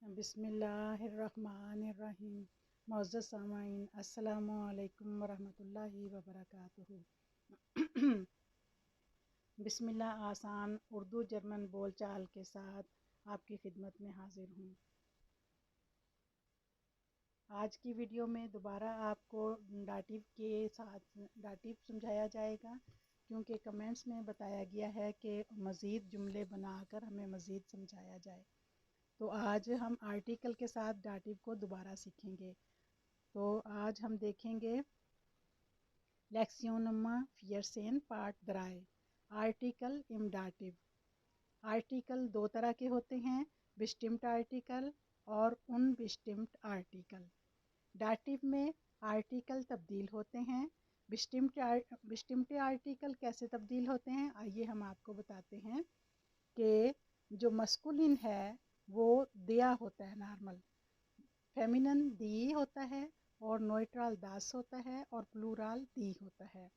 बिस्मिल्लाहिर्रहमानिर्रहीम। मुअज़्ज़ज़ सामाईन, अस्सलामु अलैकुम वरहमतुल्लाहि वबरकातुहू। बिस्मिल्लाह आसान उर्दू जर्मन बोलचाल के साथ आपकी खिदमत में हाजिर हूँ। आज की वीडियो में दोबारा आपको डाटिव के साथ डाटिव समझाया जाएगा, क्योंकि कमेंट्स में बताया गया है कि मज़ीद जुमले बनाकर हमें मज़ीद समझाया जाए। तो आज हम आर्टिकल के साथ डाटिव को दोबारा सीखेंगे। तो आज हम देखेंगे लेक्सियन नंबर 14 पार्ट 3 आर्टिकल इम डाटिव। आर्टिकल दो तरह के होते हैं, बिस्टिम्ट आर्टिकल और उनबिस्टिम्ट आर्टिकल। डाटिव में आर्टिकल तब्दील होते हैं। बिस्टिम्ट आर्टिकल कैसे तब्दील होते हैं, आइए हम आपको बताते हैं कि जो मस्कुलिन है वो दिया होता है, नॉर्मल। फेमिनन दी होता है और न्यूट्रल दास होता है और प्लूरल दी होता है।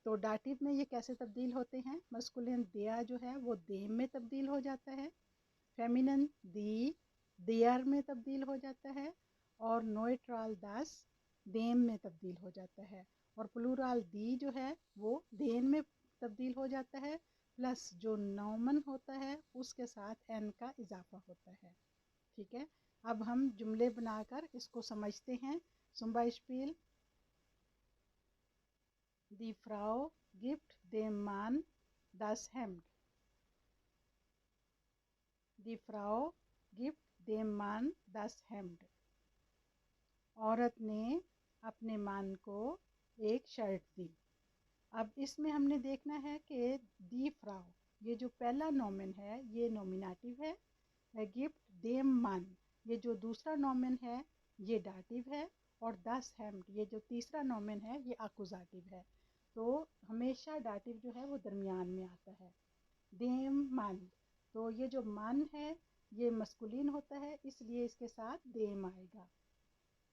तो डाटिव में ये कैसे तब्दील होते हैं, मस्कुलिन दिया जो है वो देम में तब्दील हो जाता है, फेमिनन दी देयर में तब्दील हो जाता है और न्यूट्रल दास देम में तब्दील हो जाता है, और प्लूरल दी जो है वो देन में तब्दील हो जाता है, प्लस जो नॉमन होता है उसके साथ एन का इजाफा होता है। ठीक है, अब हम जुमले बनाकर इसको समझते हैं। zum Beispiel Die Frau gibt dem Mann das Hemd. Die Frau gibt dem Mann das Hemd. औरत ने अपने मान को एक शर्ट दी। अब इसमें हमने देखना है कि दी फ्राउ, ये जो पहला नॉमिन है ये नॉमिनेटिव है, गिफ्ट देम मान ये जो दूसरा नॉमिन है ये डाटिव है, और दस हेम्ड ये जो तीसरा नॉमिन है ये अकुजाटिव है। तो हमेशा डाटिव जो है वो दरमियान में आता है। देम मान, तो ये जो मान है ये मस्कुलिन होता है, इसलिए इसके साथ देम आएगा।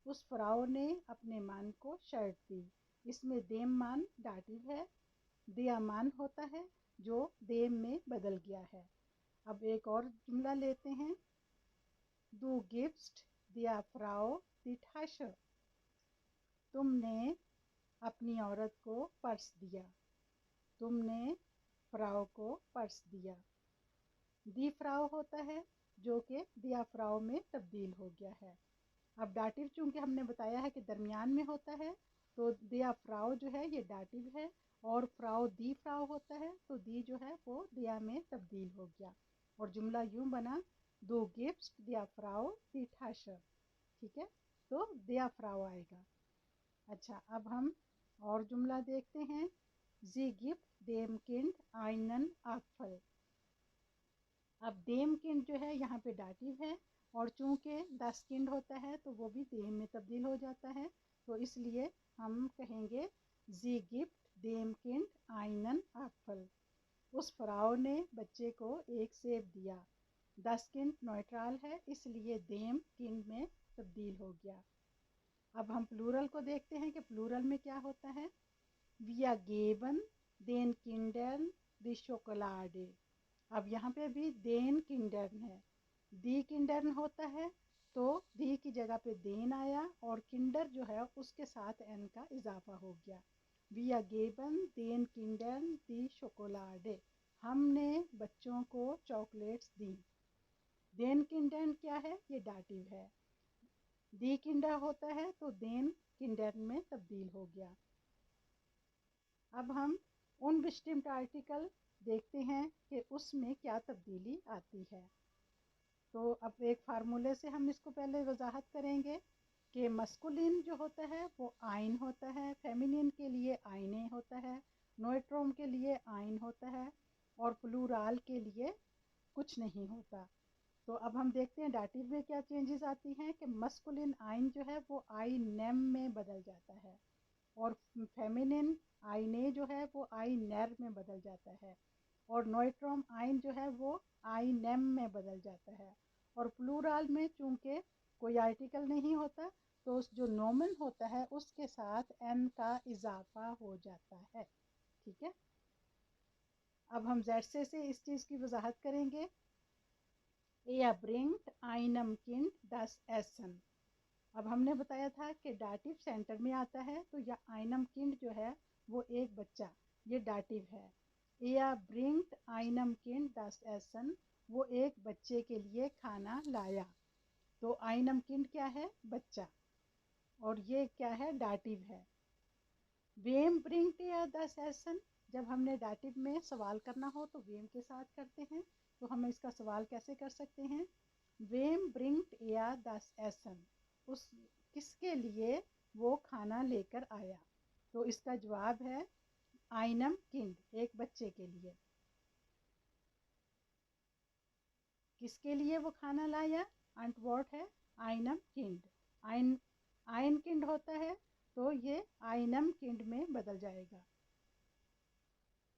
उस फ्राउ ने अपने मान को शर्ट दी, इसमें देम मान डाटिव है, दिया मान होता है जो देम में बदल गया है। अब एक और जुमला लेते हैं। Du gibst der Frau die Tasche. तुमने अपनी औरत को पर्स दिया, तुमने फ्राउ को पर्स दिया। दी फ्राउ होता है जो कि दिया फ्राउ में तब्दील हो गया है। अब डाटिव चूंकि हमने बताया है कि दरमियान में होता है, तो दिया फ्राउ जो है ये डाटिव है, और फ्राउ दी फ्राउ होता है तो दी जो है वो दिया में तब्दील हो गया, और जुमला यूं बना दो गिफ्ट दिया फ्राउ दी टाशे। ठीक है, तो दिया फ्राउ आएगा। अच्छा, अब हम और जुमला देखते हैं। जी गिफ्ट देम किंड आइनन एप्पल। अब देम किंड जो है यहाँ पे डाटिव है, और चूंकि दस किंड होता है तो वो भी देम में तब्दील हो जाता है, तो इसलिए हम कहेंगे जी गिफ्ट देम किंड आइनन एप्पल। उस फ्राउ ने बच्चे को एक सेब दिया। दस किंड न्यूट्रल है, इसलिए देम किंड में तब्दील हो गया। अब हम प्लूरल को देखते हैं कि प्लूरल में क्या होता है। Wir geben den Kindern die Schokolade। अब यहाँ पे भी देन किंडर्न है, दी किंडर्न होता है तो दी की जगह पे देन आया, और किंडर जो है उसके साथ एन का इजाफा हो गया। Wir geben den Kindern die Schokolade। हमने बच्चों को चॉकलेट्स दी। देन किंडर्न क्या है, ये डाटिव है। दी किंडर होता है तो देन किंडर्न में तब्दील हो गया। अब हम उनबिस्टिम्ट आर्टिकल देखते हैं कि उसमें क्या तब्दीली आती है। तो अब एक फार्मूले से हम इसको पहले वजाहत करेंगे कि मस्कुलिन जो होता है वो आइन होता है, फेमिनिन के लिए आइने होता है, नोट्रोम के लिए आइन होता है, और प्लूराल के लिए कुछ नहीं होता। तो अब हम देखते हैं डाटिव में क्या चेंजेस आती हैं कि मस्कुलिन आइन जो है वो आई नेम में बदल जाता है, और फेमिनिन आइने जो है वो आई नर में बदल जाता है, और नोट्रोम आइन जो है वो आई नेम में बदल जाता है, और प्लूरल में चूंकि कोई आर्टिकल नहीं होता तो उस जो नोमन होता है उसके साथ एन का इजाफा हो जाता है। ठीक है, अब हम जेड से इस चीज़ की वजाहत करेंगे। Er bringt einem Kind das Essen. अब हमने बताया था कि डाटिव सेंटर में आता है, तो यह आइनम किंड जो है वो एक बच्चा, ये डाटिव है। Er bringt einem Kind das Essen, वो एक बच्चे के लिए खाना लाया। तो आइनम किंड क्या है? बच्चा, और ये क्या है? डाटिव है। वेम bringt er das Essen, जब हमने डाटिव में सवाल करना हो तो वेम के साथ करते हैं, तो हम इसका सवाल कैसे कर सकते हैं? वेम bringt er das Essen, उस किसके लिए वो खाना लेकर आया? तो इसका जवाब है आइनम किंड, एक बच्चे के लिए। किसके लिए वो खाना लाया? अंटवर्ड है आइनम किंड। आइन किंड होता है तो ये आइनम किंड में बदल जाएगा।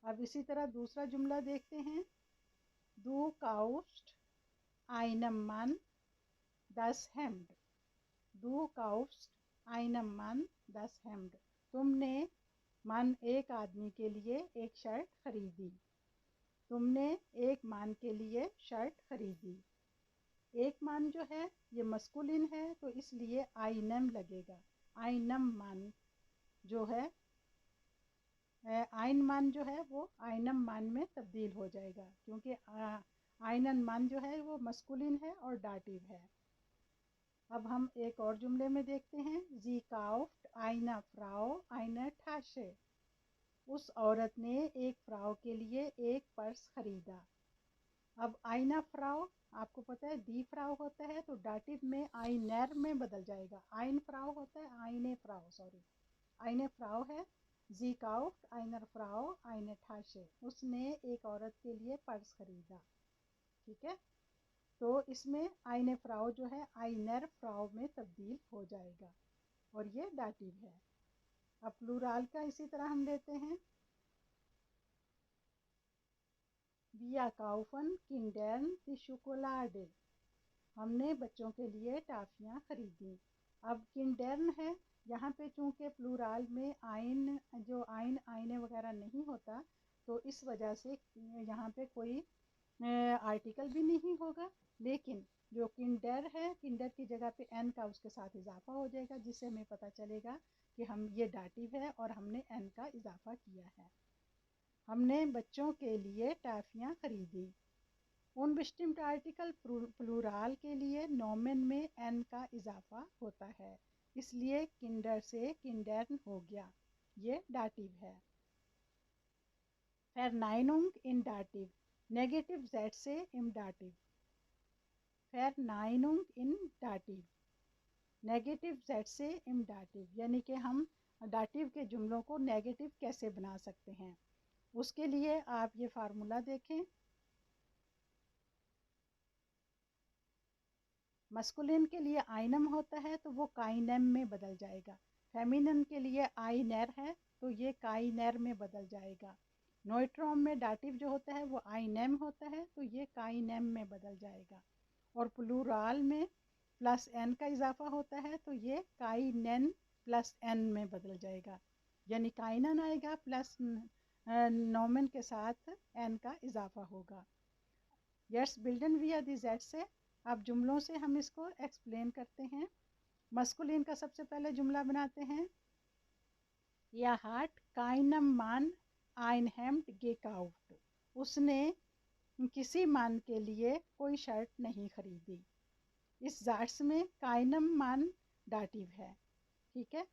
अब इसी तरह दूसरा जुमला देखते हैं। Du kaufst einem Mann das Hemd. Du kaufst einem Mann das Hemd. तुमने मन एक आदमी के लिए एक शर्ट खरीदी। तुमने एक मान के लिए शर्ट खरीदी। एक मान जो है ये मस्कुलिन है, तो इसलिए आइनम लगेगा। आइनम मान जो है, आइन मान जो है वो आइनम मान में तब्दील हो जाएगा, क्योंकि आइनन मान जो है वो मस्कुलिन है और डाटिव है। अब हम एक और जुमले में देखते हैं। जी काउफ्ट आइना फ्राउ आइना ठाशे, उस औरत ने एक फ्राउ के लिए एक पर्स खरीदा। अब आइना फ्राउ आपको पता है दी फ्राउ होता है, तो डाटिव में आइनर में बदल जाएगा। आइन फ्राउ होता है आइने फ्राउ, सॉरी आइने फ्राउ है। जी काउफ्ट आइनर फ्राउ आइने ठाशे, उसने एक औरत के लिए पर्स खरीदा। ठीक है, तो इसमें आइने फ्राउ जो है आइनर फ्राउ में तब्दील हो जाएगा, और ये डाटिव है। अब प्लूराल का इसी तरह हम लेते हैं। Wir kaufen Kindern die Schokolade, हमने बच्चों के लिए टाफियाँ खरीदी। अब किंडर्न है, यहाँ पे चूँकि प्लूराल में आइन जो आइने वगैरह नहीं होता, तो इस वजह से यहाँ पे कोई आर्टिकल भी नहीं होगा, लेकिन जो किंडर है, किंडर की जगह पे एन का उसके साथ इजाफा हो जाएगा, जिससे हमें पता चलेगा कि हम ये डाटिव है और हमने एन का इजाफा किया है। हमने बच्चों के लिए टाफियाँ खरीदी। उनबेस्टिम्ड आर्टिकल प्लूराल के लिए नोमेन में एन का इजाफा होता है, इसलिए किंडर से किंडर्न हो गया, ये डाटिव है। Verneinung इन डाटिव, नेगेटिव जेड से इम डाटिव। Verneinung इन डाटिव, नेगेटिव जेड से इम डाटिव, यानी कि हम डाटिव के जुमलों को नेगेटिव कैसे बना सकते हैं, उसके लिए आप ये फार्मूला देखें। मस्कुलिन के लिए आइनम होता है तो वो काइनेम में बदल जाएगा। फेमिनिन के लिए आइनर है तो ये काइनर में बदल जाएगा। नोइट्रोम में डाटिव जो होता है वो आइनेम होता है तो ये काइनेम में बदल जाएगा। और प्लूराल में प्लस एन का इजाफा होता है तो ये काइनेन प्लस एन में बदल जाएगा, यानी काइनन आएगा प्लस नोमेन के साथ एन का इजाफा होगा। यस बिल्डन विया दी जेड से। अब जुमलों से हम इसको एक्सप्लेन करते हैं। मस्कुलिन का सबसे पहले जुमला बनाते हैं। या हाट काइनम मान आइन हेम्ड गेकाउट, उसने किसी मान के लिए कोई शर्ट नहीं खरीदी। इस जाट्स में काइनम मान डाटिव है। ठीक है,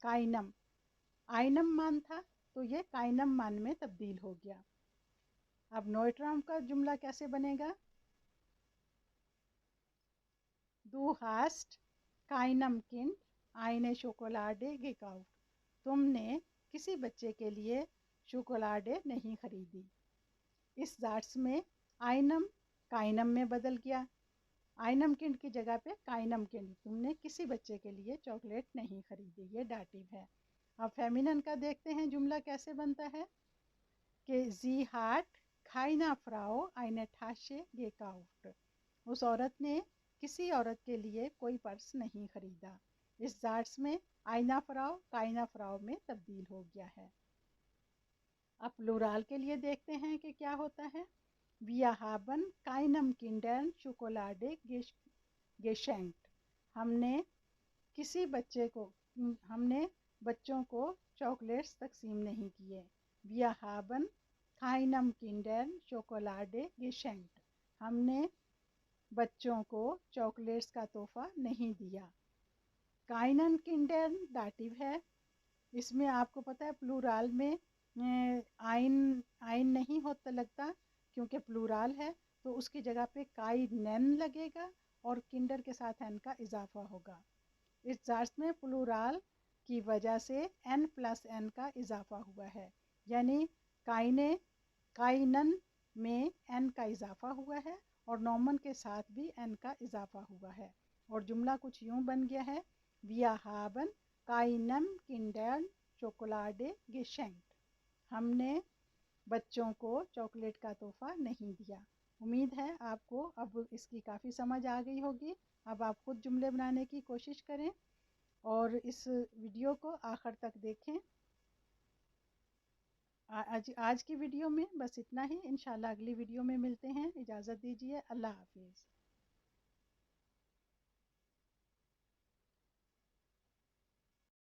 काइनम आइनम मान था तो ये काइनम मान में तब्दील हो गया। अब नोइट्राम का जुमला कैसे बनेगा। Du hast keinem Kind eine Schokolade gekauft, तुमने किसी बच्चे के लिए शोकोलाडे नहीं खरीदी। इस जाट्स में आइनम काइनम में बदल गया। आइनम किंड की जगह पे काइनम किंड, तुमने किसी बच्चे के लिए चॉकलेट नहीं खरीदी, ये डाटिव है। अब फेमिनन का देखते हैं जुमला कैसे बनता है कि जी हाट खाइना फ्राओ आइने ठाशे गेकाउफ्ट, उस औरत ने किसी औरत के लिए कोई पर्स नहीं खरीदा। इस जाट्स में आइना फ्राओ काइना फ्राओ में तब्दील हो गया है। अब प्लूराल के लिए देखते हैं कि क्या होता है। Wir haben keinem Kindern Schokolade geschenkt. हमने बच्चों को चॉकलेट्स तकसीम नहीं किए. Wir haben keinem Kindern Schokolade geschenkt. हमने बच्चों को चॉकलेट्स का तोहफा नहीं दिया. काइनन किंडर दाटिव है. इसमें आपको पता है प्लूराल में आइन नहीं होता लगता क्योंकि प्लूराल है, तो उसकी जगह पे काइनन लगेगा और किंडर के साथ एन का इजाफा होगा. इस जार्स में प्लूराल की वजह से एन प्लस एन का इजाफा हुआ है, यानी काइनन में एन का इजाफा हुआ है और नॉमन के साथ भी एन का इजाफा हुआ है. और जुमला कुछ यूँ बन गया है, Wir haben keinem Kindern Schokolade geschenkt. हमने बच्चों को चॉकलेट का तोहफा नहीं दिया. उम्मीद है आपको अब इसकी काफ़ी समझ आ गई होगी. अब आप खुद जुमले बनाने की कोशिश करें और इस वीडियो को आखिर तक देखें. आज की वीडियो में बस इतना ही. इंशाल्लाह अगली वीडियो में मिलते हैं. इजाज़त दीजिए. अल्लाह हाफिज़.